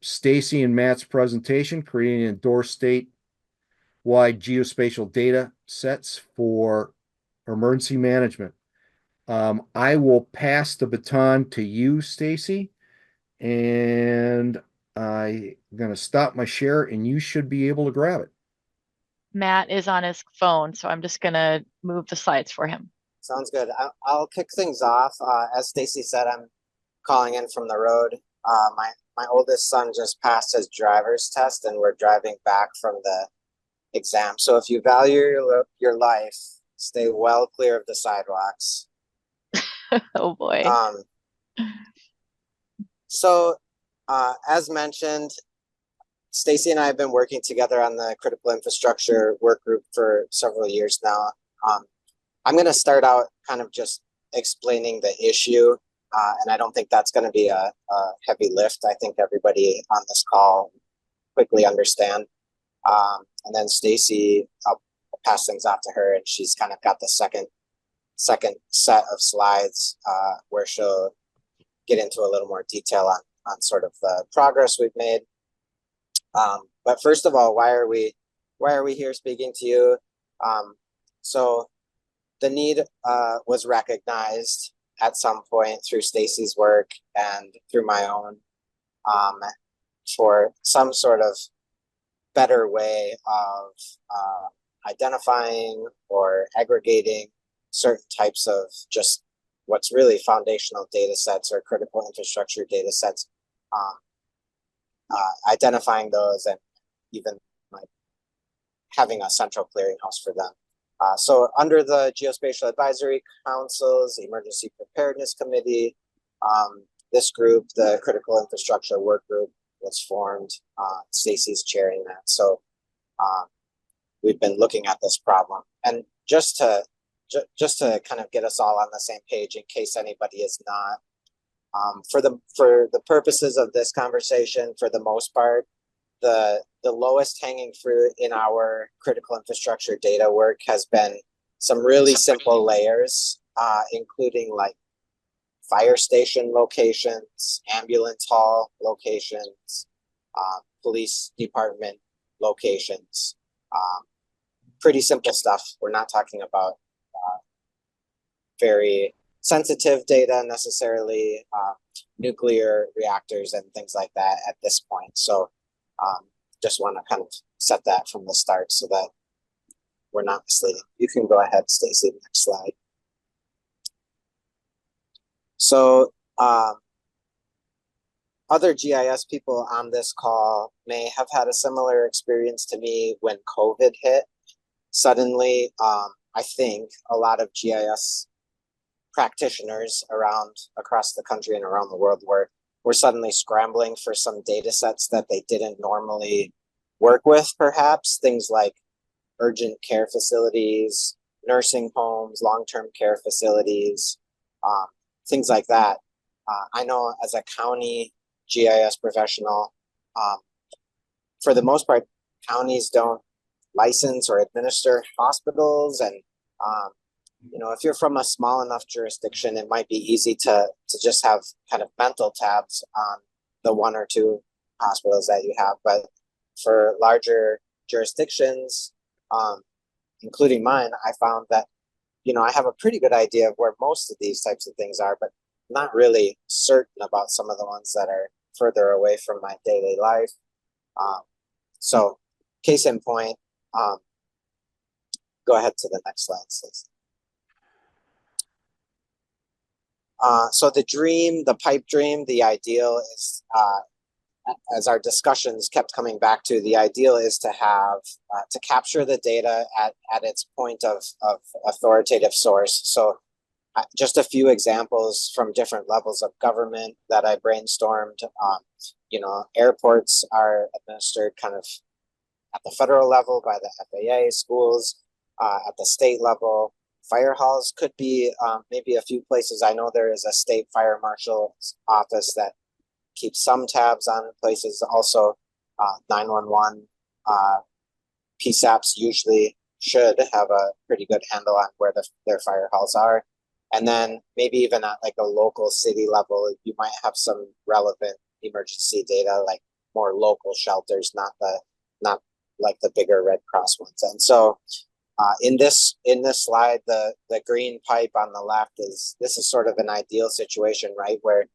Stacey and Matt's presentation, creating endorsed statewide geospatial data sets for emergency management. I will pass the baton to you, Stacey, and I'm going to stop my share and you should be able to grab it. Matt is on his phone, so I'm just going to move the slides for him. Sounds good. I'll kick things off. As Stacy said, I'm calling in from the road. My oldest son just passed his driver's test, and we're driving back from the exam. So if you value your life, stay well clear of the sidewalks. Oh boy. So as mentioned, Stacy and I have been working together on the critical infrastructure work group for several years now. I'm going to start out kind of just explaining the issue, and I don't think that's going to be a heavy lift. I think everybody on this call quickly understand. And then Stacy, I'll pass things off to her, and she's kind of got the second set of slides where she'll get into a little more detail on sort of the progress we've made. But first of all, why are we here speaking to you? So the need was recognized at some point through Stacy's work and through my own for some sort of better way of identifying or aggregating certain types of just what's really foundational data sets or critical infrastructure data sets, identifying those and even like having a central clearinghouse for them. So under the Geospatial Advisory Council's Emergency Preparedness Committee, this group, the Critical Infrastructure Work Group, was formed. Stacy's chairing that. So we've been looking at this problem. And just to kind of get us all on the same page in case anybody is not, for the purposes of this conversation, for the most part, the lowest hanging fruit in our critical infrastructure data work has been some really simple layers, including like fire station locations, ambulance hall locations, police department locations. Pretty simple stuff. We're not talking about very sensitive data necessarily, nuclear reactors and things like that at this point. So just want to kind of set that from the start so that we're not misleading. You can go ahead, Stacy, next slide. So other GIS people on this call may have had a similar experience to me when COVID hit. Suddenly, I think a lot of GIS practitioners across the country and around the world were suddenly scrambling for some data sets that they didn't normally work with, perhaps things like urgent care facilities, nursing homes, long-term care facilities, things like that. I know as a county GIS professional, for the most part, counties don't license or administer hospitals. And, if you're from a small enough jurisdiction, it might be easy to just have kind of mental tabs on the one or two hospitals that you have. But for larger jurisdictions, including mine, I found that, I have a pretty good idea of where most of these types of things are, but not really certain about some of the ones that are further away from my daily life. So case in point, go ahead to the next slide, please. So the pipe dream, the ideal is, as our discussions kept coming back to, the ideal is to have, to capture the data at its point of authoritative source. So just a few examples from different levels of government that I brainstormed. Airports are administered kind of at the federal level by the FAA, schools at the state level. Fire halls could be maybe a few places. I know there is a state fire marshal's office that keeps some tabs on places. Also, 911 PSAPs usually should have a pretty good handle on where their fire halls are. And then maybe even at like a local city level, you might have some relevant emergency data like more local shelters, not like the bigger Red Cross ones. And so in this slide, the green pipe on the left this is sort of an ideal situation, right, where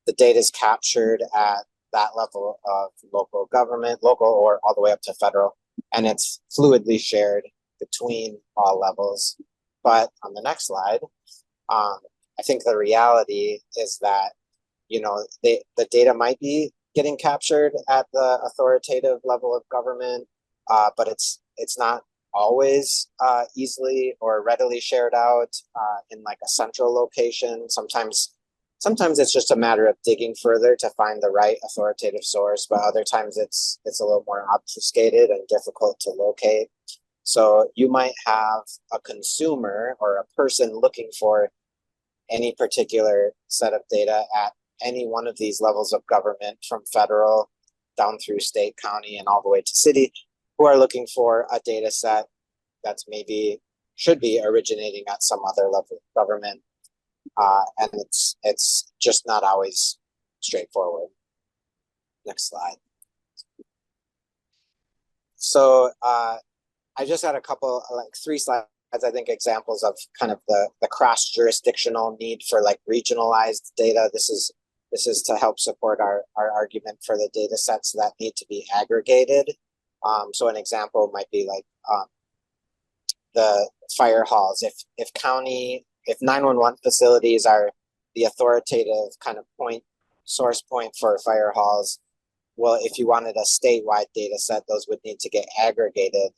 the data is captured at that level of local government, local or all the way up to federal, and it's fluidly shared between all levels. But on the next slide, I think the reality is that, you know, the data might be getting captured at the authoritative level of government, but it's not always easily or readily shared out in like a central location. Sometimes it's just a matter of digging further to find the right authoritative source, but other times it's a little more obfuscated and difficult to locate. So you might have a consumer or a person looking for any particular set of data at any one of these levels of government, from federal down through state, county, and all the way to city, who are looking for a data set that's maybe should be originating at some other level of government. And it's just not always straightforward. Next slide. So I just had a couple, like 3 slides, I think, examples of kind of the cross-jurisdictional need for like regionalized data. This is to help support our argument for the data sets that need to be aggregated. So an example might be like the fire halls. If 911 facilities are the authoritative kind of source point for fire halls, well, if you wanted a statewide data set, those would need to get aggregated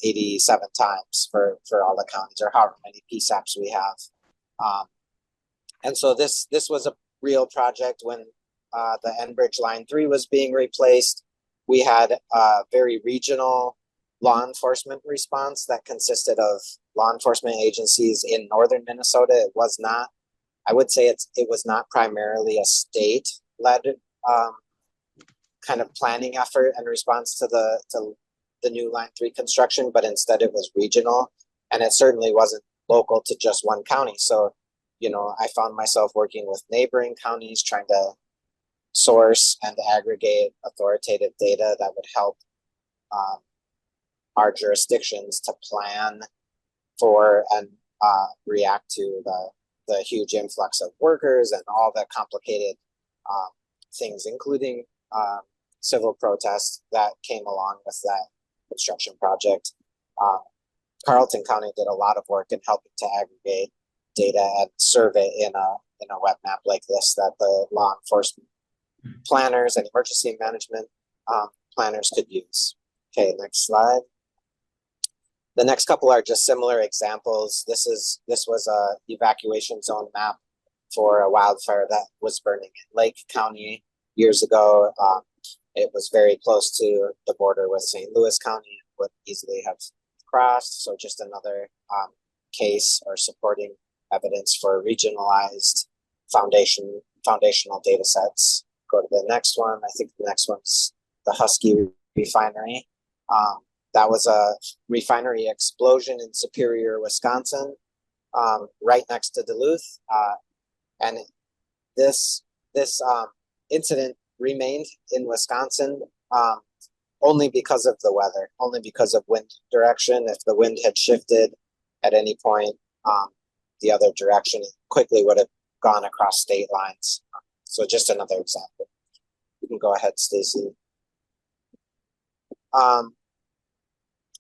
87 times for all the counties, or however many PSAPs we have. And so this was a real project when the Enbridge Line 3 was being replaced. We had a very regional law enforcement response that consisted of law enforcement agencies in northern Minnesota. It was not, I would say it was not primarily a state-led kind of planning effort and response to the new Line 3 construction, but instead it was regional, and it certainly wasn't local to just one county. So, you know, I found myself working with neighboring counties trying to source and aggregate authoritative data that would help our jurisdictions to plan for and react to the huge influx of workers and all the complicated things, including civil protests that came along with that construction project. Carleton County did a lot of work in helping to aggregate data and serve it in a web map like this that the law enforcement planners and emergency management planners could use. Okay, next slide. The next couple are just similar examples. This was a evacuation zone map for a wildfire that was burning in Lake County years ago. It was very close to the border with St. Louis County and would easily have crossed. So just another case or supporting evidence for regionalized foundational data sets. Go to the next one. I think the next one's the Husky refinery. That was a refinery explosion in Superior, Wisconsin, right next to Duluth. And this incident remained in Wisconsin only because of the weather, only because of wind direction. If the wind had shifted at any point the other direction, it quickly would have gone across state lines. So just another example. You can go ahead, Stacey.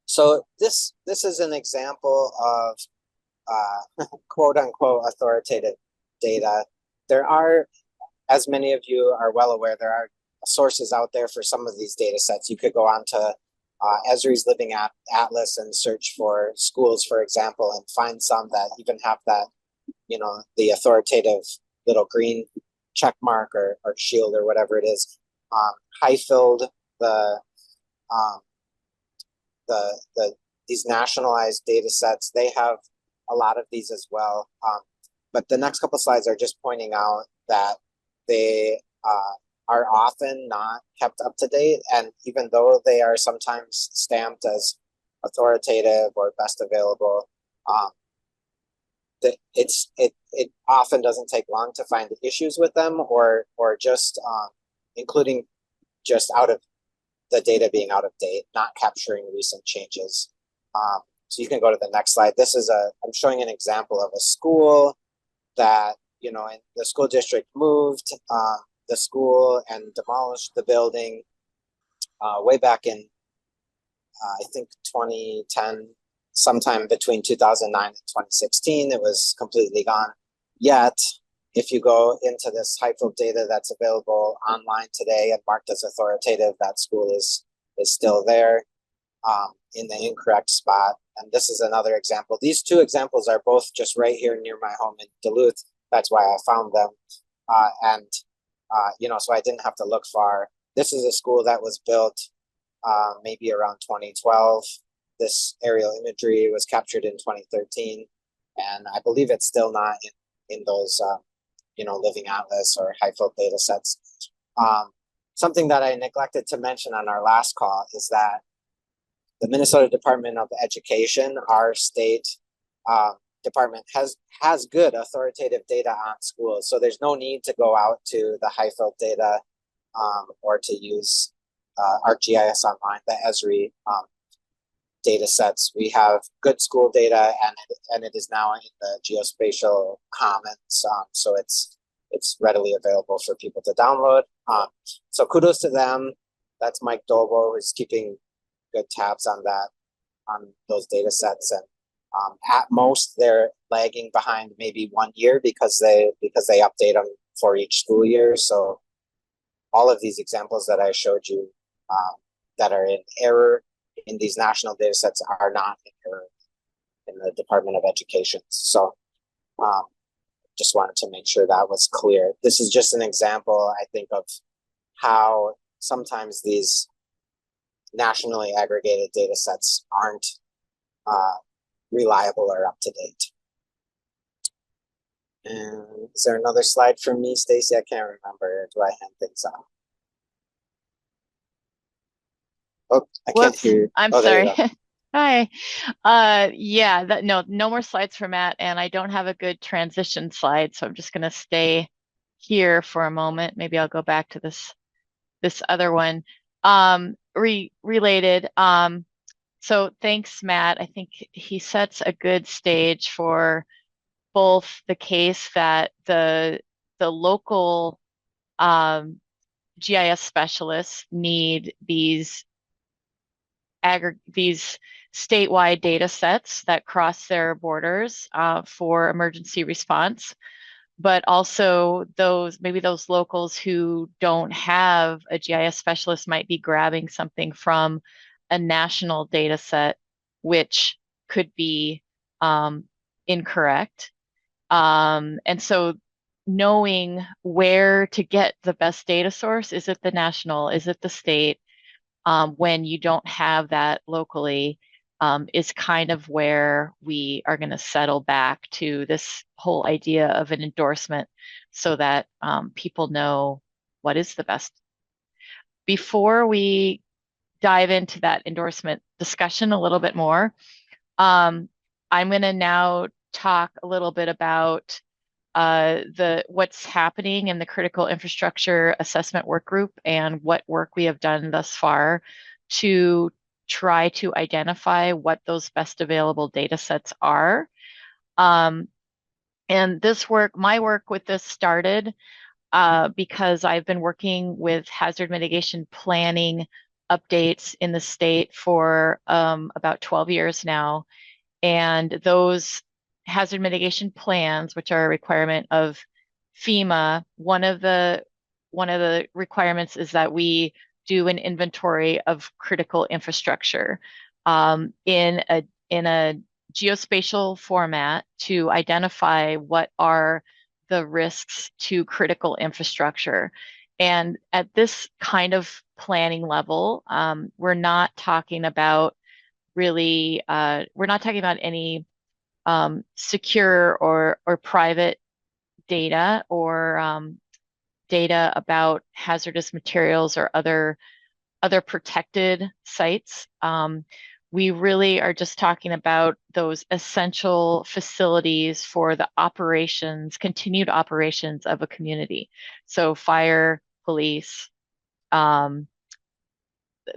So this is an example of quote unquote authoritative data. There are, as many of you are well aware, there are sources out there for some of these data sets. You could go on to Esri's Living Atlas and search for schools, for example, and find some that even have that, you know, the authoritative little green check mark or shield or whatever it is. Highfield, these nationalized data sets, they have a lot of these as well. But the next couple slides are just pointing out that they are often not kept up to date, and even though they are sometimes stamped as authoritative or best available, it often doesn't take long to find issues with them, or just including just out of the data being out of date, not capturing recent changes. So you can go to the next slide. I'm showing an example of a school that, in the school district moved the school and demolished the building way back in, I think 2010, sometime between 2009 and 2016, it was completely gone. Yet, if you go into this type of data that's available online today and marked as authoritative, that school is still there in the incorrect spot. And this is another example. These two examples are both just right here near my home in Duluth. That's why I found them. So I didn't have to look far. This is a school that was built maybe around 2012. This aerial imagery was captured in 2013. And I believe it's still not in those, Living Atlas or HIFO data sets. Something that I neglected to mention on our last call is that the Minnesota Department of Education, our state department, has good authoritative data on schools. So there's no need to go out to the HIFO data or to use ArcGIS Online, the Esri data sets. We have good school data, and it is now in the Geospatial Commons, so it's readily available for people to download. So kudos to them. That's Mike Dolbo, who's keeping good tabs on those data sets, and at most they're lagging behind maybe 1 year because they update them for each school year. So all of these examples that I showed you that are in error in these national data sets are not in error in the Department of Education. So just wanted to make sure that was clear. This is just an example, I think, of how sometimes these nationally aggregated data sets aren't reliable or up to date. And is there another slide for me, Stacey? I can't remember. Do I hand things off? Oh, I can't hear you. I'm sorry. Hi. No more slides for Matt, and I don't have a good transition slide, so I'm just going to stay here for a moment. Maybe I'll go back to this other one. Related. So thanks, Matt. I think he sets a good stage for both the case that the local GIS specialists need these statewide data sets that cross their borders for emergency response, but also maybe those locals who don't have a GIS specialist might be grabbing something from a national data set, which could be incorrect. And so knowing where to get the best data source, is it the national, is it the state, when you don't have that locally, is kind of where we are going to settle back to this whole idea of an endorsement so that people know what is the best. Before we dive into that endorsement discussion a little bit more, I'm going to now talk a little bit about what's happening in the critical infrastructure assessment work group and what work we have done thus far to try to identify what those best available data sets are. And my work with this started because I've been working with hazard mitigation planning updates in the state for about 12 years now. And those hazard mitigation plans, which are a requirement of FEMA, one of the requirements is that we do an inventory of critical infrastructure in a geospatial format to identify what are the risks to critical infrastructure. And at this kind of planning level, we're not talking about any secure or private data or data about hazardous materials or other protected sites. We really are just talking about those essential facilities for the continued operations of a community. So fire, police,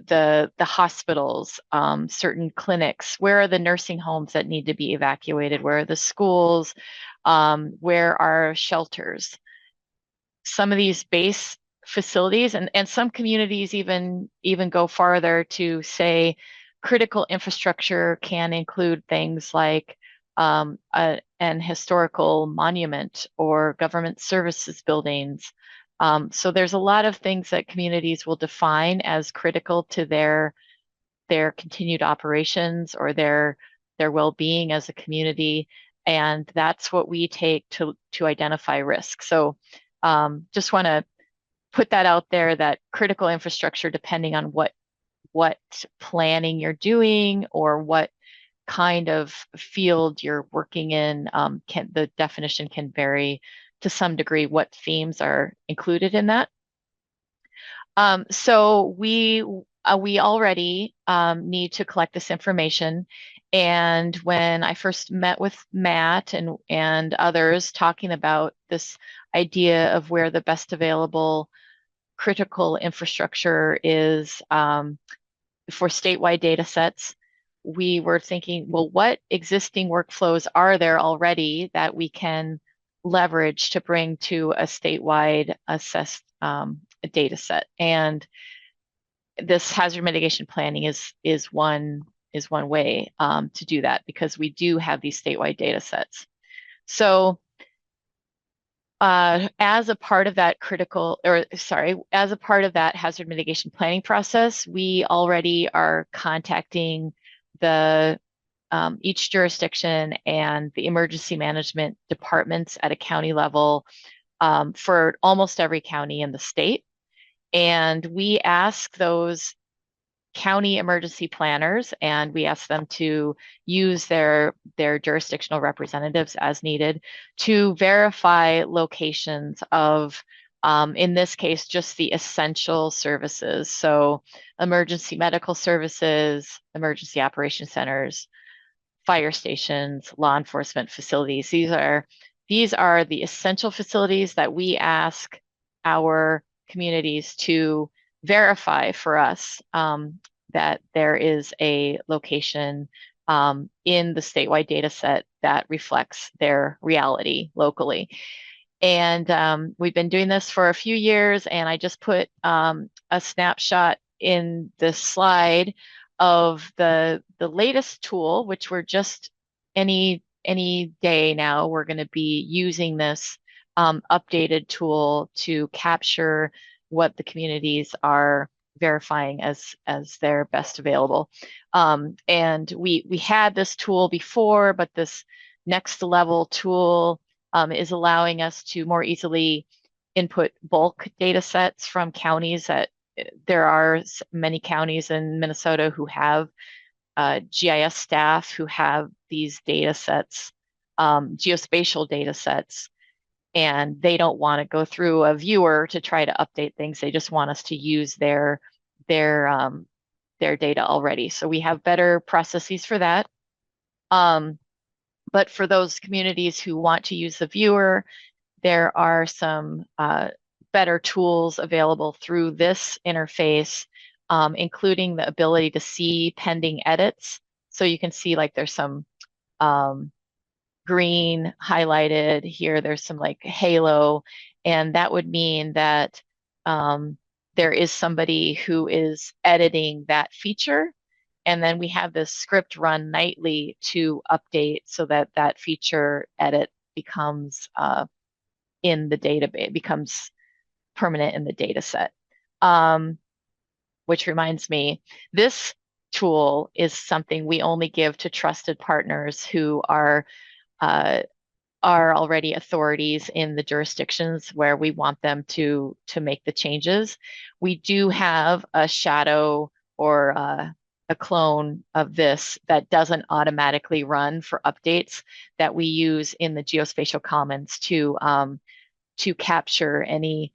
the hospitals, certain clinics, where are the nursing homes that need to be evacuated, where are the schools, where are shelters. Some of these base facilities, and some communities even go farther to say critical infrastructure can include things like an historical monument or government services buildings. So there's a lot of things that communities will define as critical to their continued operations or their well-being as a community, and that's what we take to identify risk. So just want to put that out there, that critical infrastructure, depending on what planning you're doing or what kind of field you're working in, the definition can vary to some degree what themes are included in that. So we already need to collect this information. And when I first met with Matt and others talking about this idea of where the best available critical infrastructure is for statewide data sets, we were thinking, well, what existing workflows are there already that we can leverage to bring to a statewide assessed data set? And this hazard mitigation planning is one way to do that, because we do have these statewide data sets. So as a part of that as a part of that hazard mitigation planning process, we already are contacting each jurisdiction and the emergency management departments at a county level for almost every county in the state. And we ask those county emergency planners, and we ask them to use their jurisdictional representatives as needed to verify locations of, in this case, just the essential services. So emergency medical services, emergency operation centers, fire stations, law enforcement facilities. These are the essential facilities that we ask our communities to verify for us that there is a location in the statewide data set that reflects their reality locally. And we've been doing this for a few years, and I just put a snapshot in this slide of the latest tool, which we're just any day now, we're going to be using this updated tool to capture what the communities are verifying as their best available. And we had this tool before, but this next level tool is allowing us to more easily input bulk data sets from counties. That there are many counties in Minnesota who have GIS staff who have these data sets, geospatial data sets, and they don't want to go through a viewer to try to update things. They just want us to use their data already. So we have better processes for that. But for those communities who want to use the viewer, there are some better tools available through this interface, including the ability to see pending edits. So you can see like there's some green highlighted here. There's some like halo, and that would mean that there is somebody who is editing that feature. And then we have this script run nightly to update so that that feature edit becomes in the database, becomes permanent in the data set. Which reminds me, this tool is something we only give to trusted partners who are already authorities in the jurisdictions where we want them to make the changes. We do have a shadow or a clone of this that doesn't automatically run for updates that we use in the Geospatial Commons to capture any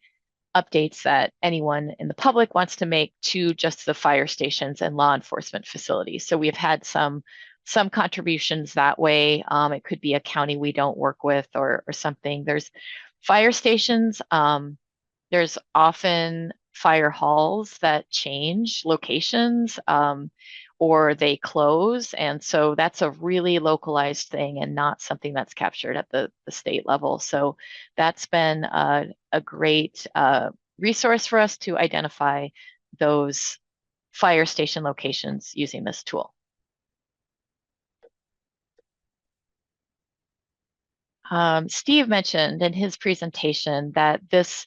updates that anyone in the public wants to make to just the fire stations and law enforcement facilities. So we've had some contributions that way. It could be a county we don't work with or something. There's fire stations. There's often fire halls that change locations, or they close. And so that's a really localized thing and not something that's captured at the state level. So that's been a great resource for us to identify those fire station locations using this tool. Steve mentioned in his presentation that this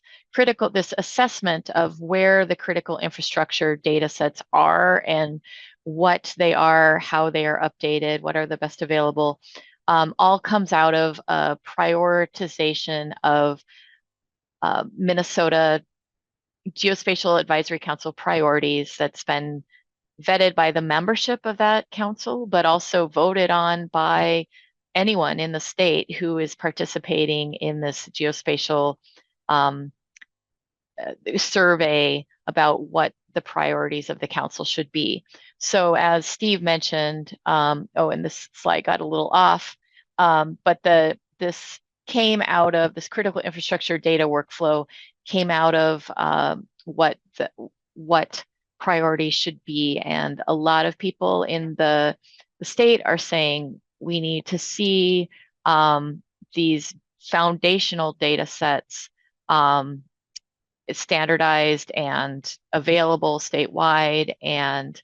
assessment of where the critical infrastructure data sets are and what they are, how they are updated, what are the best available, all comes out of a prioritization of Minnesota Geospatial Advisory Council priorities that's been vetted by the membership of that council, but also voted on by anyone in the state who is participating in this geospatial survey about what the priorities of the council should be. So as Steve mentioned, and this slide got a little off, but this came out of this critical infrastructure data workflow came out of what priorities should be. And a lot of people in the state are saying we need to see these foundational data sets standardized and available statewide, and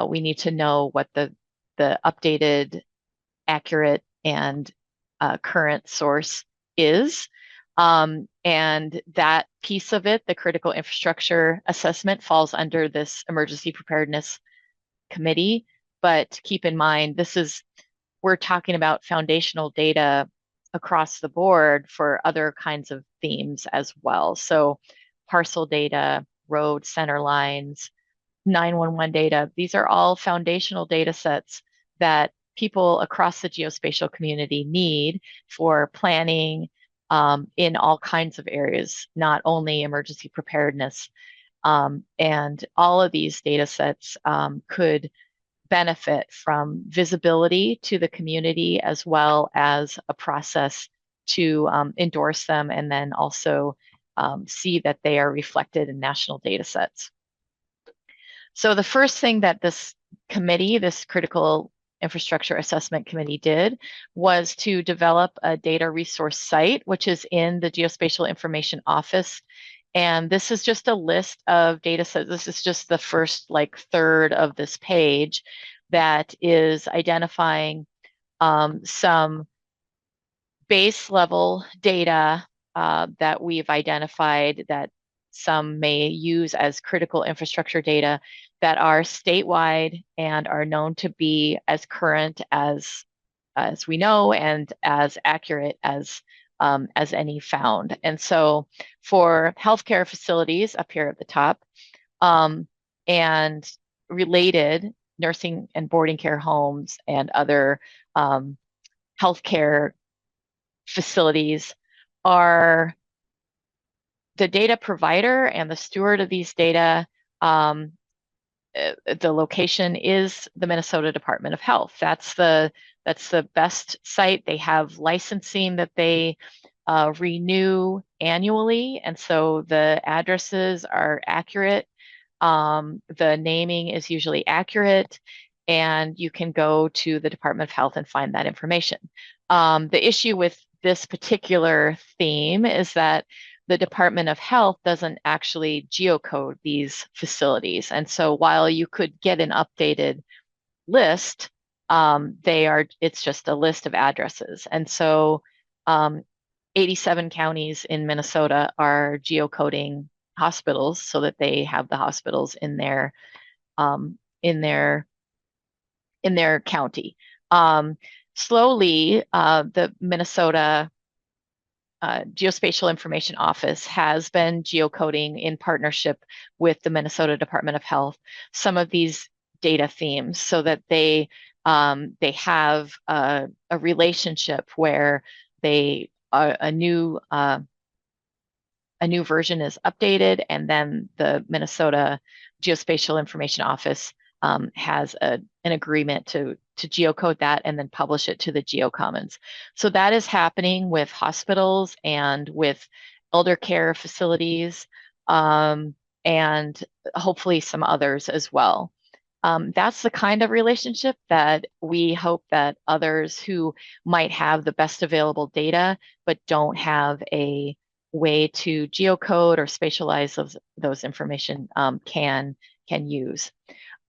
we need to know what the updated, accurate, and current source is. And that piece of it, the critical infrastructure assessment, falls under this emergency preparedness committee. But keep in mind, we're talking about foundational data across the board for other kinds of themes as well. So parcel data, road center lines, 911 data, these are all foundational data sets that people across the geospatial community need for planning in all kinds of areas, not only emergency preparedness. And all of these data sets could benefit from visibility to the community, as well as a process to endorse them and then also see that they are reflected in national data sets. So the first thing that this committee, this critical infrastructure assessment committee, did was to develop a data resource site, which is in the Geospatial Information Office. And this is just a list of data sets. This is just the first third of this page that is identifying some base level data that we've identified that some may use as critical infrastructure data that are statewide and are known to be as current as we know and as accurate as any found. And so for healthcare facilities up here at the top, and related nursing and boarding care homes and other healthcare facilities, are the data provider and the steward of these data. The location is the Minnesota Department of Health. That's the best site. They have licensing that they renew annually, and so the addresses are accurate. The naming is usually accurate, and you can go to the Department of Health and find that information. The issue with this particular theme is that the Department of Health doesn't actually geocode these facilities. And so while you could get an updated list, it's just a list of addresses. And so 87 counties in Minnesota are geocoding hospitals so that they have the hospitals in their county. Slowly, the Minnesota Geospatial Information Office has been geocoding in partnership with the Minnesota Department of Health some of these data themes so that they have a relationship where a new version is updated, and then the Minnesota Geospatial Information Office has an agreement to geocode that and then publish it to the GeoCommons. So that is happening with hospitals and with elder care facilities. and hopefully some others as well. That's the kind of relationship that we hope that others who might have the best available data but don't have a way to geocode or spatialize those information can use.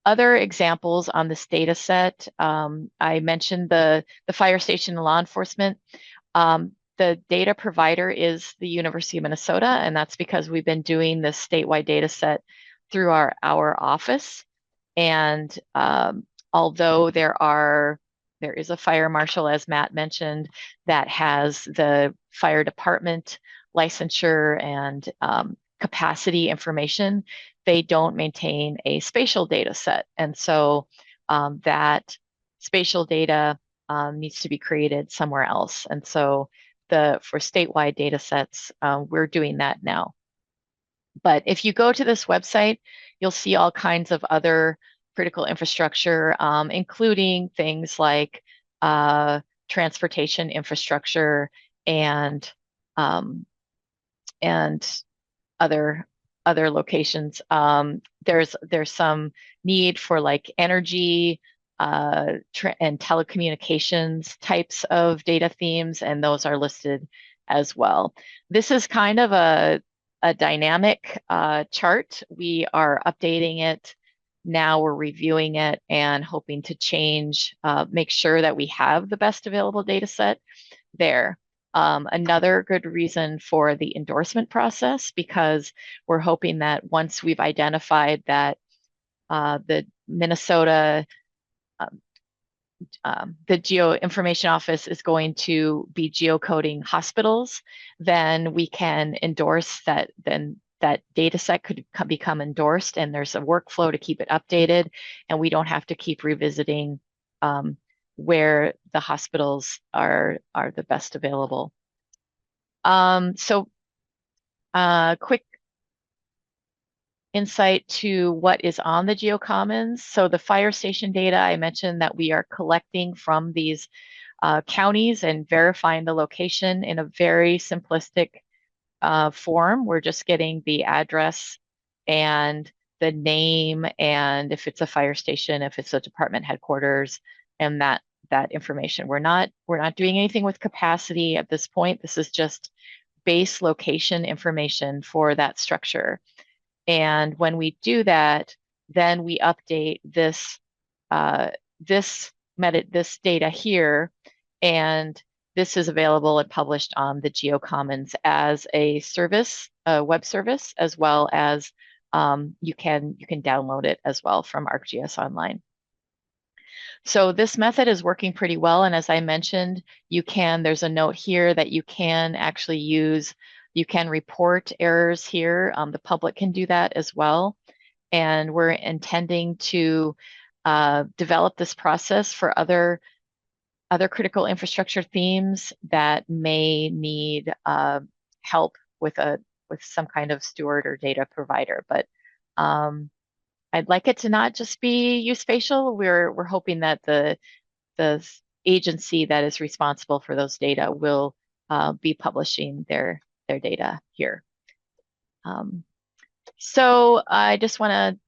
Other examples on this data set, I mentioned the fire station and law enforcement. The data provider is the University of Minnesota, and that's because we've been doing this statewide data set through our office. And although there is a fire marshal, as Matt mentioned, that has the fire department licensure and capacity information, they don't maintain a spatial data set. And so that spatial data needs to be created somewhere else. And so for statewide data sets, we're doing that now. But if you go to this website, you'll see all kinds of other critical infrastructure, including things like transportation infrastructure and other locations. There's some need for like energy and telecommunications types of data themes, and those are listed as well. This is kind of a dynamic chart. We are updating it now. We're reviewing it and hoping to change, make sure that we have the best available data set there. Another good reason for the endorsement process, because we're hoping that once we've identified that the Minnesota the Geo Information Office is going to be geocoding hospitals, then we can endorse that, then that data set could become endorsed, and there's a workflow to keep it updated, and we don't have to keep revisiting where the hospitals are the best available. Quick insight to what is on the GeoCommons. So the fire station data, I mentioned that we are collecting from these counties and verifying the location in a very simplistic form. We're just getting the address and the name, and if it's a fire station, if it's a department headquarters, and that information. We're not doing anything with capacity at this point. This is just base location information for that structure. And when we do that, then we update this data here, and this is available and published on the GeoCommons as a service, a web service, as well as you can download it as well from ArcGIS Online. So this method is working pretty well, and as I mentioned, there's a note here that you can actually use. You can report errors here. The public can do that as well. And we're intending to develop this process for other critical infrastructure themes that may need help with some kind of steward or data provider. But I'd like it to not just be Geospatial. We're hoping that the agency that is responsible for those data will be publishing their data here. So I just want to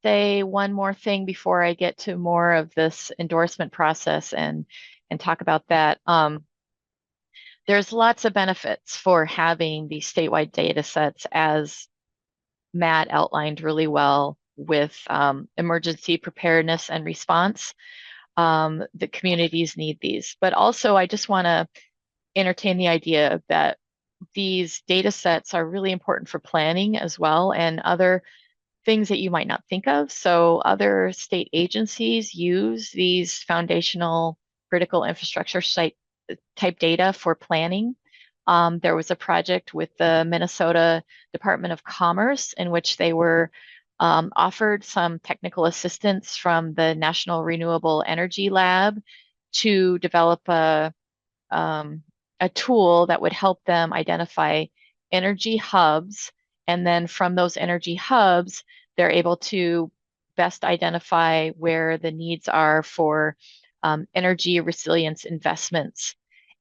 say one more thing before I get to more of this endorsement process and talk about that. There's lots of benefits for having these statewide data sets, as Matt outlined really well, with emergency preparedness and response. The communities need these, but also I just want to entertain the idea that these data sets are really important for planning as well, and other things that you might not think of. So other state agencies use these foundational critical infrastructure site type data for planning. There was a project with the Minnesota Department of Commerce in which they were offered some technical assistance from the National Renewable Energy Lab to develop a tool that would help them identify energy hubs. And then from those energy hubs, they're able to best identify where the needs are for energy resilience investments.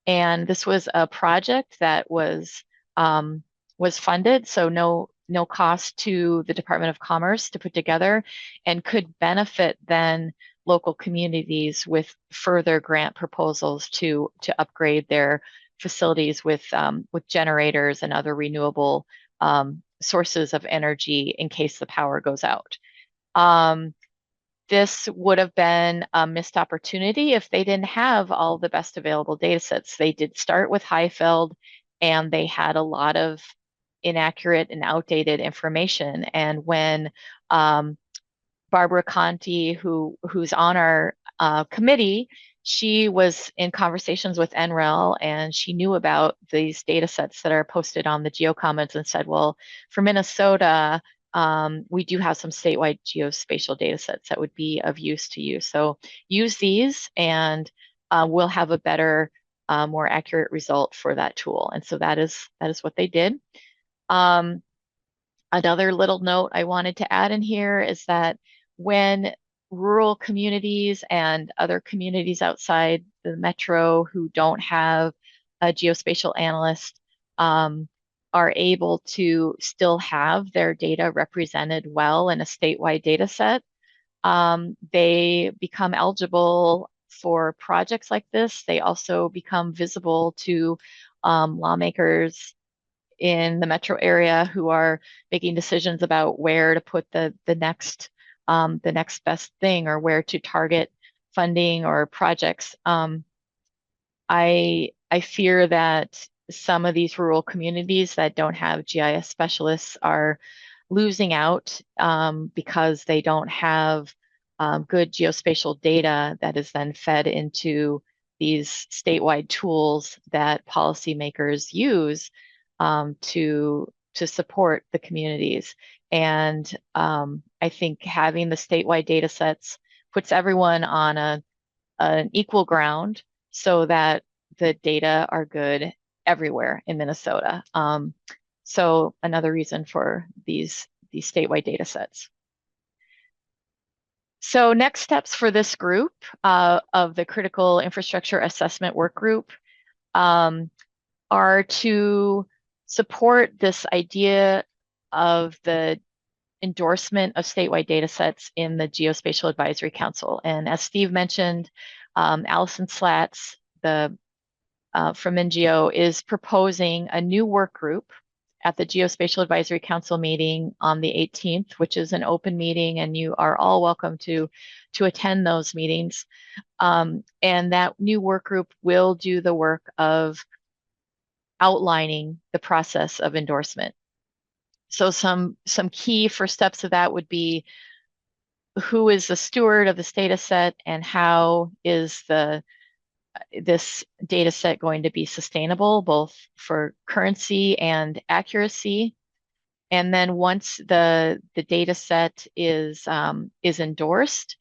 And this was a project that was funded, so no no cost to the Department of Commerce to put together, and could benefit then local communities with further grant proposals to upgrade their facilities with generators and other renewable sources of energy in case the power goes out. This would have been a missed opportunity if they didn't have all the best available data sets. They did start with Highfield, and they had a lot of inaccurate and outdated information. And when Barbara Conti, who's on our committee, she was in conversations with NREL, and she knew about these data sets that are posted on the GeoCommons, and said, well, for Minnesota, we do have some statewide geospatial data sets that would be of use to you. So use these, and we'll have a better, more accurate result for that tool. And so that is what they did. Another little note I wanted to add in here is that when rural communities and other communities outside the metro who don't have a geospatial analyst are able to still have their data represented well in a statewide data set, they become eligible for projects like this. They also become visible to lawmakers in the metro area who are making decisions about where to put the next best thing, or where to target funding or projects. I fear that some of these rural communities that don't have GIS specialists are losing out because they don't have good geospatial data that is then fed into these statewide tools that policymakers use to support the communities. And I think having the statewide data sets puts everyone on an equal ground so that the data are good everywhere in Minnesota. So another reason for these statewide data sets. So next steps for this group of the Critical Infrastructure Assessment Work Group are to support this idea of the endorsement of statewide data sets in the Geospatial Advisory Council. And as Steve mentioned, Allison Slatz, from NGO, is proposing a new work group at the Geospatial Advisory Council meeting on the 18th, which is an open meeting, and you are all welcome to attend those meetings. And that new work group will do the work of outlining the process of endorsement. So some key first steps of that would be, who is the steward of this data set, and how is this data set going to be sustainable, both for currency and accuracy? And then once the data set is endorsed,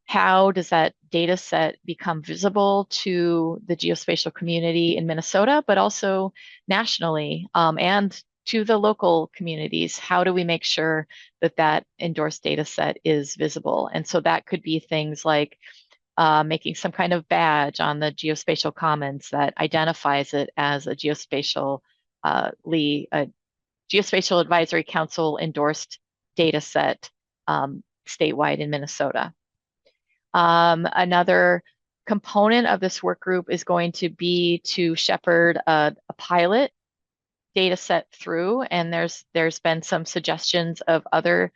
how does that data set become visible to the geospatial community in Minnesota, but also nationally, and to the local communities? How do we make sure that endorsed data set is visible? And so that could be things like making some kind of badge on the Geospatial Commons that identifies it as a Geospatial Advisory Council endorsed data set statewide in Minnesota. Another component of this work group is going to be to shepherd a pilot data set through, and there's been some suggestions of other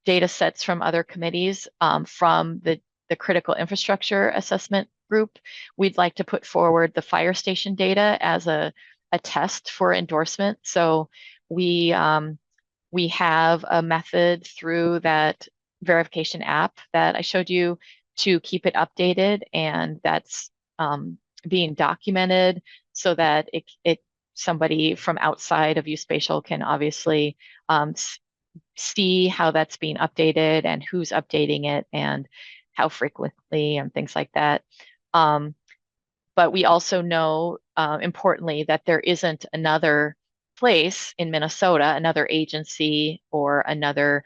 data sets from other committees from the Critical Infrastructure Assessment Group. We'd like to put forward the fire station data as a test for endorsement. So we have a method through that verification app that I showed you to keep it updated, and that's being documented so that somebody from outside of Geospatial can obviously see how that's being updated and who's updating it and how frequently and things like that. But we also know, importantly, that there isn't another place in Minnesota, another agency or another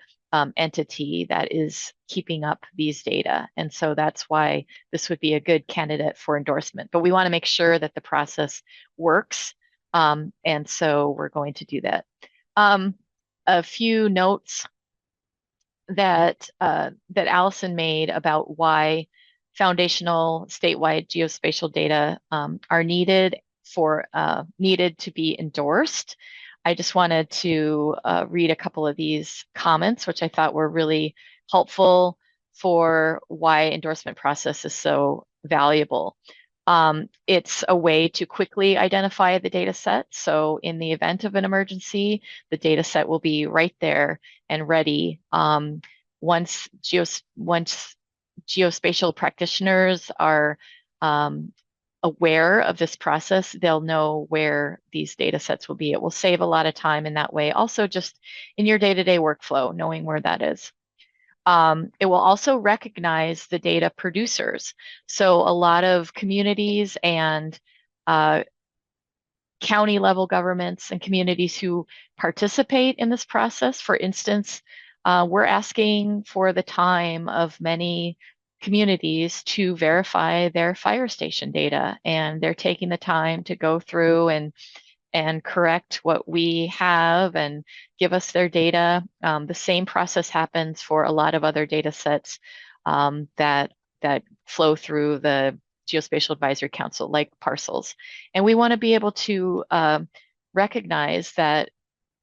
entity that is keeping up these data. And so that's why this would be a good candidate for endorsement. But we want to make sure that the process works. And so we're going to do that. a few notes that that Allison made about why foundational statewide geospatial data are needed to be endorsed. I just wanted to read a couple of these comments, which I thought were really helpful for why endorsement process is so valuable. It's a way to quickly identify the data set. So in the event of an emergency, the data set will be right there and ready. Once geospatial practitioners are aware of this process, they'll know where these data sets will be. It will save a lot of time in that way. Also, just in your day-to-day workflow, knowing where that is. It will also recognize the data producers. So a lot of communities and county level governments and communities who participate in this process, for instance, we're asking for the time of many communities to verify their fire station data, and they're taking the time to go through and correct what we have and give us their data. The same process happens for a lot of other data sets that flow through the Geospatial Advisory Council, like parcels. And we want to be able to recognize that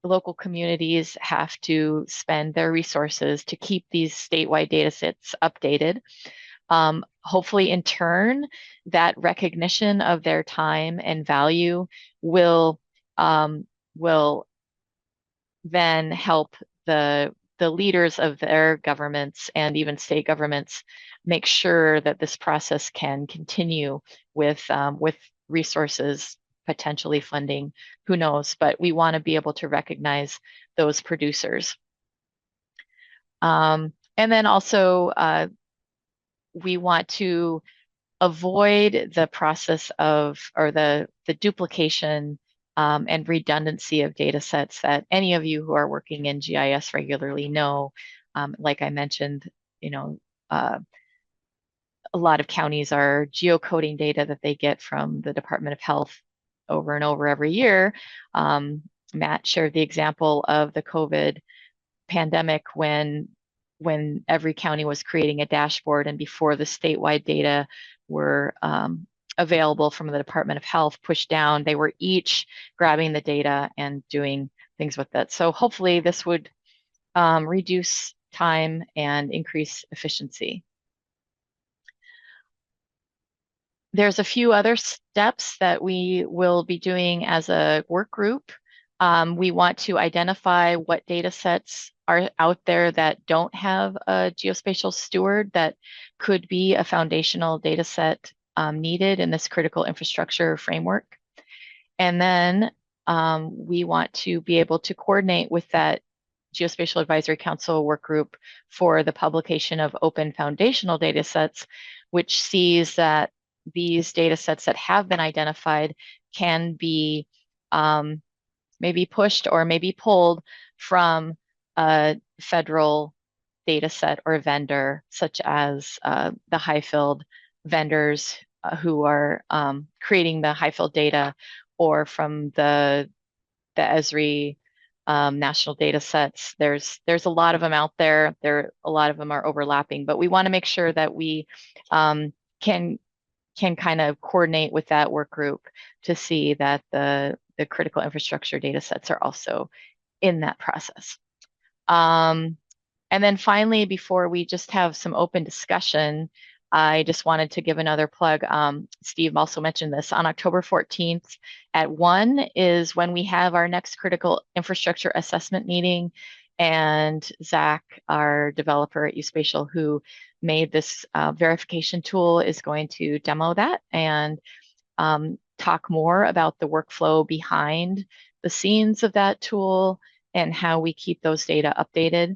local communities have to spend their resources to keep these statewide data sets updated. Hopefully, in turn, that recognition of their time and value will then help the leaders of their governments and even state governments make sure that this process can continue with resources, potentially funding, who knows, but we want to be able to recognize those producers. And then also, we want to avoid the process of, or the duplication and redundancy of data sets that any of you who are working in GIS regularly know. Like I mentioned, a lot of counties are geocoding data that they get from the Department of Health over and over every year. Matt shared the example of the COVID pandemic when every county was creating a dashboard, and before the statewide data were available from the Department of Health pushed down, they were each grabbing the data and doing things with it. So hopefully this would reduce time and increase efficiency. There's a few other steps that we will be doing as a work group. We want to identify what data sets are out there that don't have a geospatial steward that could be a foundational data set needed in this critical infrastructure framework. And then we want to be able to coordinate with that Geospatial Advisory Council work group for the publication of open foundational data sets, which sees that these data sets that have been identified can be maybe pushed or maybe pulled from a federal data set or vendor, such as the high-field vendors who are creating the high-field data, or from the Esri national data sets. There's a lot of them out there. A lot of them are overlapping, but we want to make sure that we can kind of coordinate with that work group to see that the critical infrastructure data sets are also in that process. And then finally, before we just have some open discussion, I just wanted to give another plug. Steve also mentioned this. On October 14th at 1 is when we have our next critical infrastructure assessment meeting. And Zach, our developer at Geospatial, who made this verification tool, is going to demo that and talk more about the workflow behind the scenes of that tool and how we keep those data updated.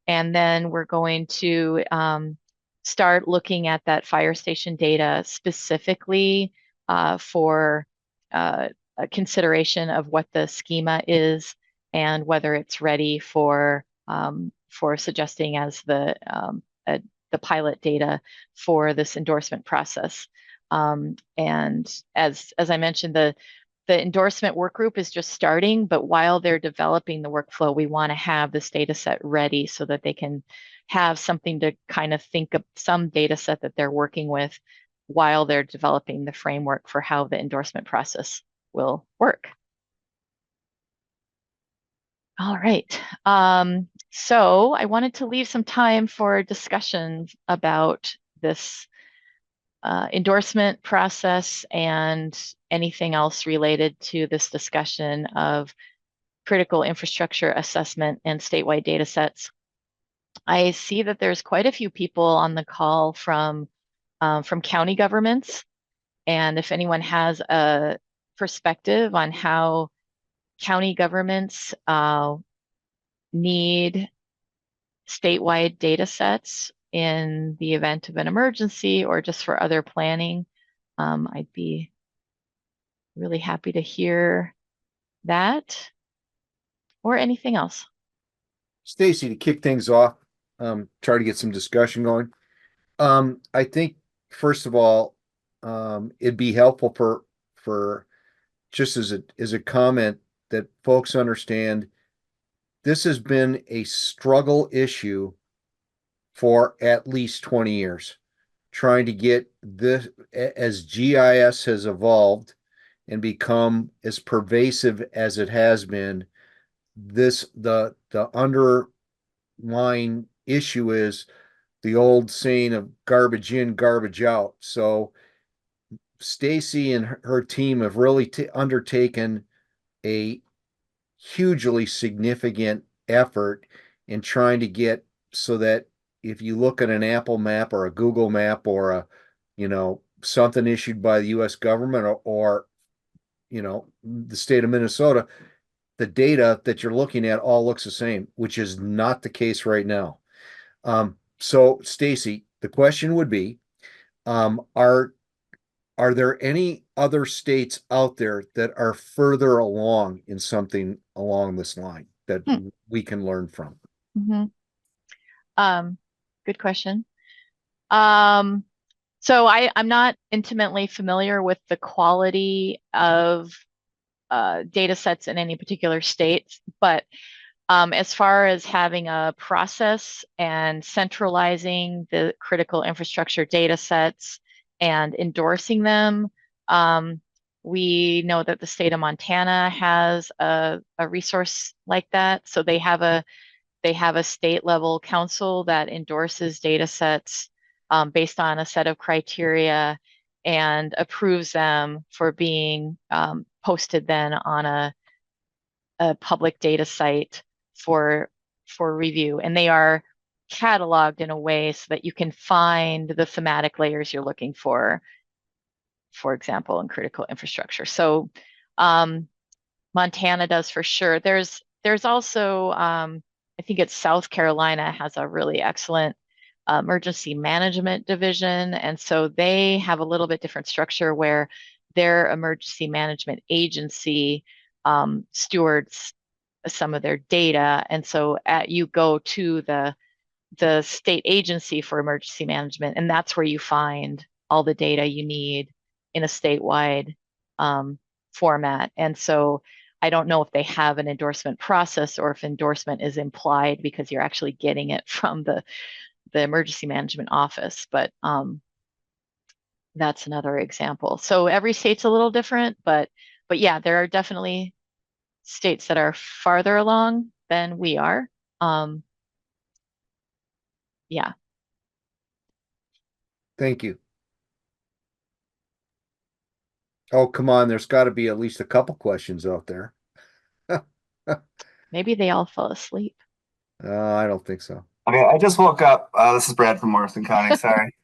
And then we're going to start looking at that fire station data specifically for a consideration of what the schema is and whether it's ready for suggesting as the pilot data for this endorsement process. And as I mentioned, the endorsement work group is just starting, but while they're developing the workflow, we want to have this data set ready so that they can have something to kind of think of, some data set that they're working with while they're developing the framework for how the endorsement process will work. All right. So I wanted to leave some time for discussions about this endorsement process and anything else related to this discussion of critical infrastructure assessment and statewide data sets. I see that there's quite a few people on the call from county governments, and if anyone has a perspective on how county governments need statewide data sets in the event of an emergency or just for other planning, I'd be really happy to hear that or anything else. Stacey, to kick things off, try to get some discussion going. I think first of all, it'd be helpful for just as a comment that folks understand this has been a struggle issue for at least 20 years, trying to get this, as GIS has evolved and become as pervasive as it has been, the underlying issue is the old saying of garbage in, garbage out. So Stacey and her team have really undertaken a hugely significant effort in trying to get so that if you look at an Apple map or a Google map or something issued by the US government or the state of Minnesota, the data that you're looking at all looks the same, which is not the case right now. So Stacey, the question would be, are there any other states out there that are further along in something along this line that we can learn from? Good question. So I'm not intimately familiar with the quality of data sets in any particular state, but as far as having a process and centralizing the critical infrastructure data sets and endorsing them, we know that the state of Montana has a resource like that. So they have a state level council that endorses data sets based on a set of criteria and approves them for being posted then on a public data site for review. And they are cataloged in a way so that you can find the thematic layers you're looking for example, in critical infrastructure. So Montana does for sure. There's also, I think it's South Carolina has a really excellent emergency management division. And so they have a little bit different structure where their emergency management agency stewards some of their data. And so you go to the state agency for emergency management, and that's where you find all the data you need in a statewide format. And so I don't know if they have an endorsement process or if endorsement is implied because you're actually getting it from the emergency management office, but that's another example. So every state's a little different, but yeah, there are definitely states that are farther along than we are. Yeah. Thank you. Oh, come on. There's got to be at least a couple questions out there. Maybe they all fell asleep. I don't think so. Okay, I just woke up. This is Brad from Morrison County. Sorry.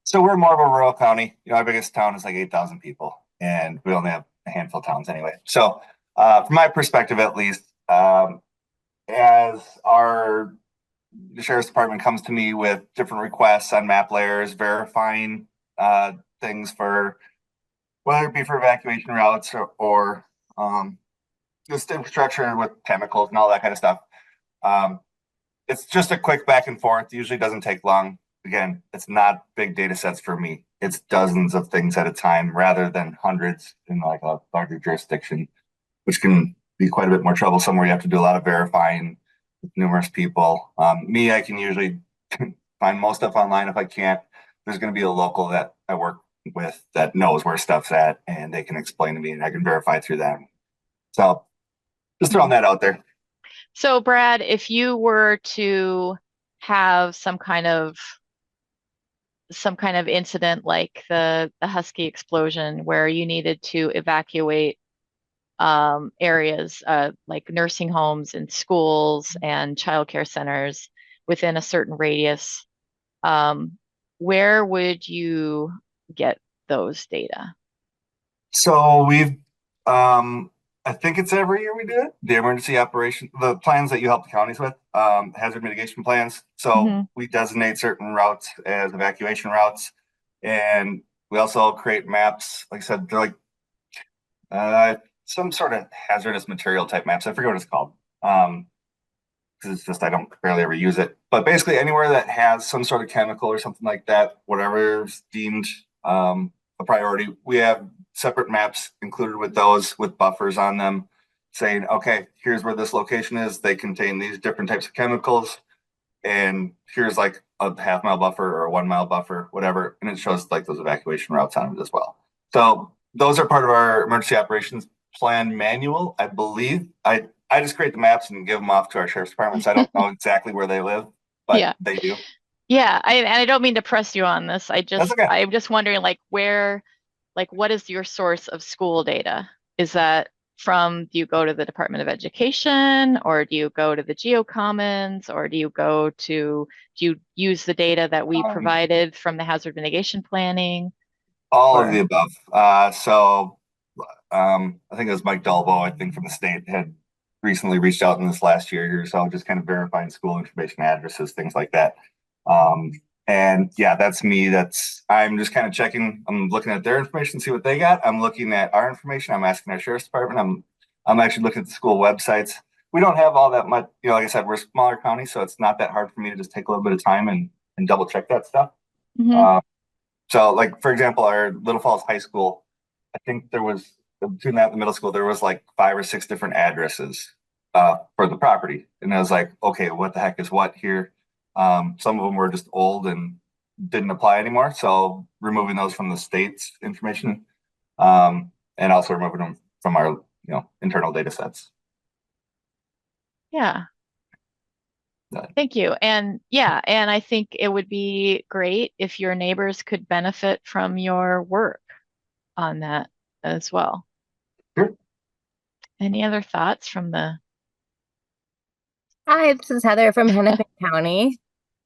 So we're more of a rural county. Our biggest town is like 8,000 people, and we only have a handful of towns anyway. So from my perspective, at least, as the sheriff's department comes to me with different requests on map layers, verifying things for whether it be for evacuation routes or just infrastructure with chemicals and all that kind of stuff. It's just a quick back and forth. Usually doesn't take long. Again, it's not big data sets for me. it's dozens of things at a time rather than hundreds in like a larger jurisdiction, which can be quite a bit more troublesome where you have to do a lot of verifying with numerous people. Me, I can usually find most stuff online. If I can't, there's going to be a local that I work with that knows where stuff's at and they can explain to me and I can verify through them. So just throwing that out there. So Brad, if you were to have some kind of incident like the Husky explosion where you needed to evacuate areas like nursing homes and schools and childcare centers within a certain radius, where would you get those data? So I think it's every year we do it. The emergency operation, the plans that you help the counties with, hazard mitigation plans. So we designate certain routes as evacuation routes, and we also create maps. Like I said, they're like some sort of hazardous material type maps. I forget what it's called. Because it's just I don't barely ever use it. But basically, anywhere that has some sort of chemical or something like that, whatever's deemed a priority, we have separate maps included with those with buffers on them saying, okay, here's where this location is. They contain these different types of chemicals. And here's like a half-mile buffer or a 1 mile buffer, whatever. And it shows like those evacuation routes on it as well. So those are part of our emergency operations plan manual, I believe. I just create the maps and give them off to our sheriff's departments. I don't know exactly where they live, but they do. Yeah, I don't mean to press you on this. That's okay. I'm just wondering like what is your source of school data? Is that do you go to the Department of Education, or do you go to the GeoCommons, or do you use the data that we provided from the hazard mitigation planning? All of the above. I think it was Mike Dalbo, I think from the state, had recently reached out in this last year or so, just kind of verifying school information, addresses, things like that. And yeah, that's me. I'm just kind of checking. I'm looking at their information, see what they got. I'm looking at our information. I'm asking our sheriff's department. I'm actually looking at the school websites. We don't have all that much, like I said, we're a smaller county, so it's not that hard for me to just take a little bit of time and double check that stuff. So like, for example, our Little Falls High School, I think there was, between that and the middle school, there was like 5 or 6 different addresses for the property. And I was like, okay, what the heck is what here? Some of them were just old and didn't apply anymore. So removing those from the state's information, and also removing them from our, internal data sets. Yeah. Thank you. And and I think it would be great if your neighbors could benefit from your work on that as well. Sure. Any other thoughts from the... Hi, this is Heather from Hennepin County.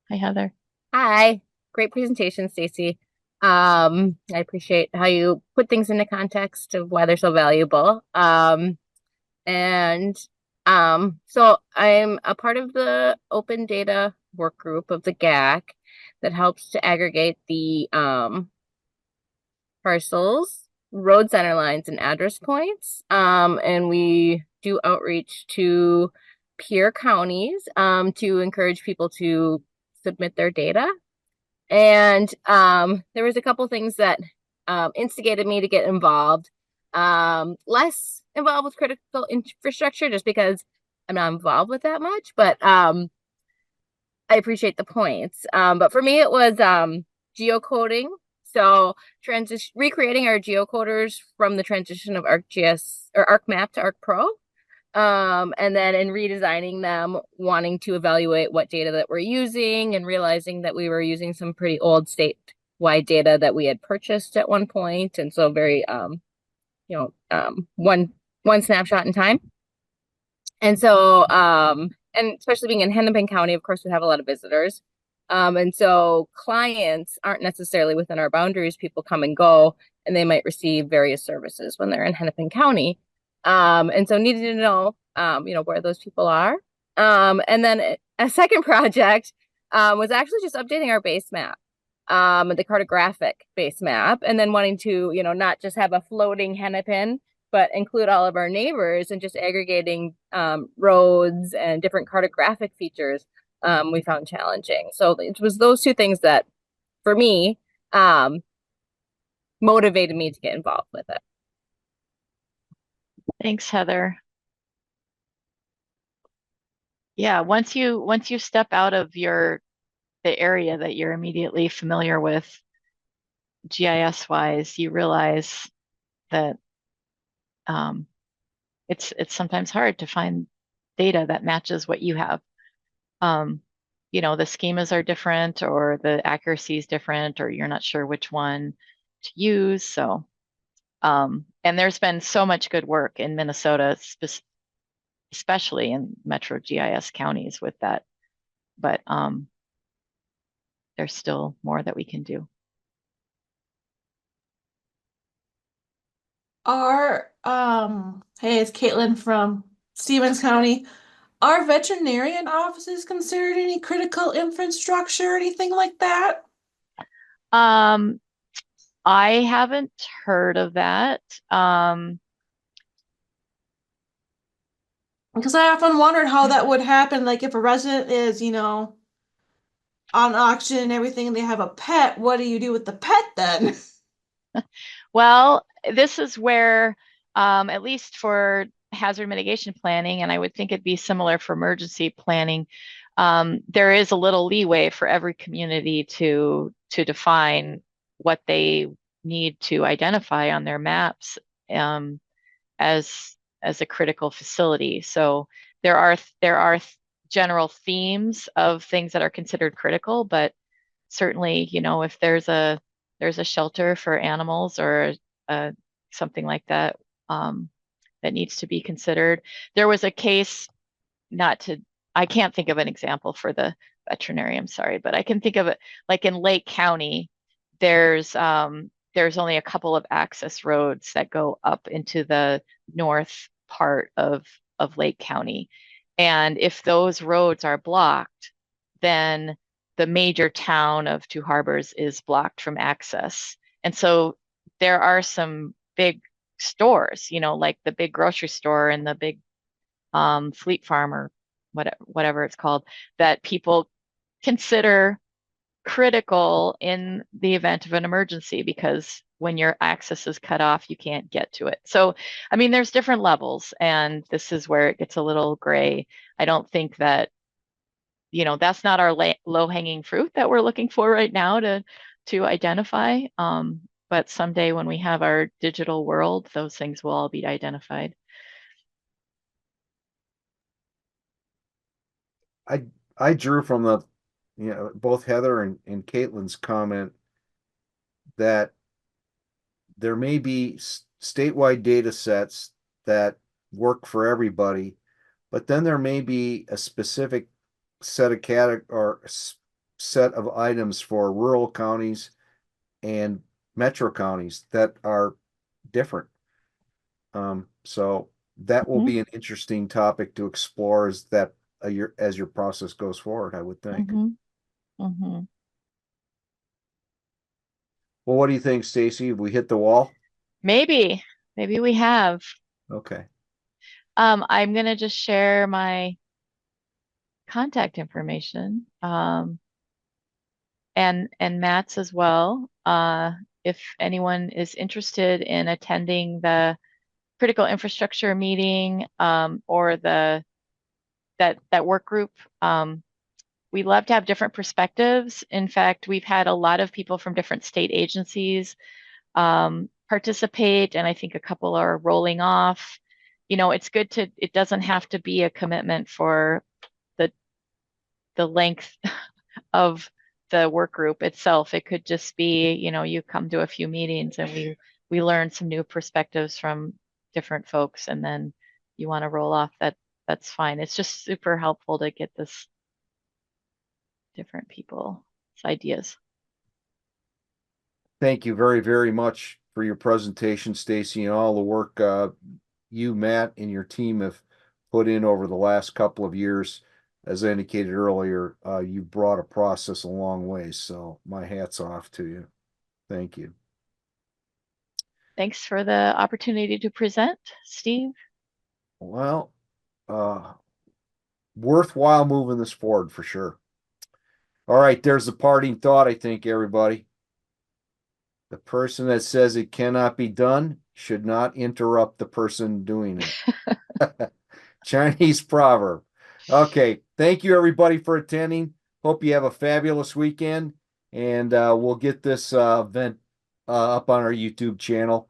Hi, Heather. Hi. Great presentation, Stacey. I appreciate how you put things into context of why they're so valuable. So I'm a part of the open data work group of the GAC that helps to aggregate the parcels, road center lines, and address points. And we do outreach to peer counties to encourage people to submit their data. And there was a couple things that instigated me to get involved. Less involved with critical infrastructure just because I'm not involved with that much, but I appreciate the points. But for me, it was geocoding. So recreating our geocoders from the transition of ArcGIS or ArcMap to ArcPro. And then in redesigning them, wanting to evaluate what data that we're using and realizing that we were using some pretty old statewide data that we had purchased at one point. And so very, one snapshot in time. And so, and especially being in Hennepin County, of course, we have a lot of visitors. And so clients aren't necessarily within our boundaries. People come and go, and they might receive various services when they're in Hennepin County. And so needing to know, where those people are. And then a second project was actually just updating our base map, the cartographic base map, and then wanting to, not just have a floating Hennepin, but include all of our neighbors and just aggregating roads and different cartographic features we found challenging. So it was those two things that, for me, motivated me to get involved with it. Thanks, Heather. Yeah, once you step out of the area that you're immediately familiar with, GIS wise, you realize that it's sometimes hard to find data that matches what you have. The schemas are different, or the accuracy is different, or you're not sure which one to use. So, and there's been so much good work in Minnesota, especially in Metro GIS counties with that. But there's still more that we can do. Hey, it's Caitlin from Stevens County. Are veterinarian offices considered any critical infrastructure or anything like that? I haven't heard of that. Because I often wondered how that would happen. Like if a resident is, on auction and everything, and they have a pet, what do you do with the pet then? Well, this is where, at least for hazard mitigation planning, and I would think it'd be similar for emergency planning, there is a little leeway for every community to define what they need to identify on their maps as a critical facility. So there are general themes of things that are considered critical, but certainly, if there's a shelter for animals or something like that that needs to be considered. There was a case, I can't think of an example for the veterinarian, sorry, but I can think of it like in Lake County. There's only a couple of access roads that go up into the north part of Lake County, and if those roads are blocked, then the major town of Two Harbors is blocked from access. And so there are some big stores, like the big grocery store and the big Fleet Farm or whatever it's called, that people consider critical in the event of an emergency, because when your access is cut off, you can't get to it. So, I mean, there's different levels, and this is where it gets a little gray. I don't think that that's not our low-hanging fruit that we're looking for right now to identify. But someday when we have our digital world, those things will all be identified. I drew from both Heather and Caitlin's comment that there may be statewide data sets that work for everybody, but then there may be a specific set of items for rural counties and metro counties that are different. So that will be an interesting topic to explore as your process goes forward, I would think. Well, what do you think, Stacey? Have we hit the wall? Maybe we have. Okay. I'm gonna just share my contact information, and Matt's as well. If anyone is interested in attending the critical infrastructure meeting, or that work group, we love to have different perspectives. In fact, we've had a lot of people from different state agencies participate, and I think a couple are rolling off. It's good it doesn't have to be a commitment for the length of the work group itself. It could just be, you come to a few meetings and we learn some new perspectives from different folks, and then you want to roll off. That's fine. It's just super helpful to get this different people's ideas. Thank you very, very much for your presentation, Stacey, and all the work you, Matt, and your team have put in over the last couple of years. As I indicated earlier, you brought a process a long way, so my hat's off to you. Thank you. Thanks for the opportunity to present, Steve. Well, worthwhile moving this forward for sure. All right, there's the parting thought, I think, everybody. The person that says it cannot be done should not interrupt the person doing it. Chinese proverb. Okay. Thank you, everybody, for attending. Hope you have a fabulous weekend, and we'll get this event up on our YouTube channel.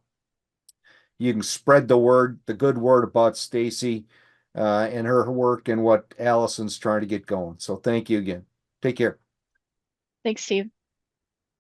You can spread the word, the good word about Stacey and her work and what Allison's trying to get going. So thank you again. Take care. Thanks, Steve.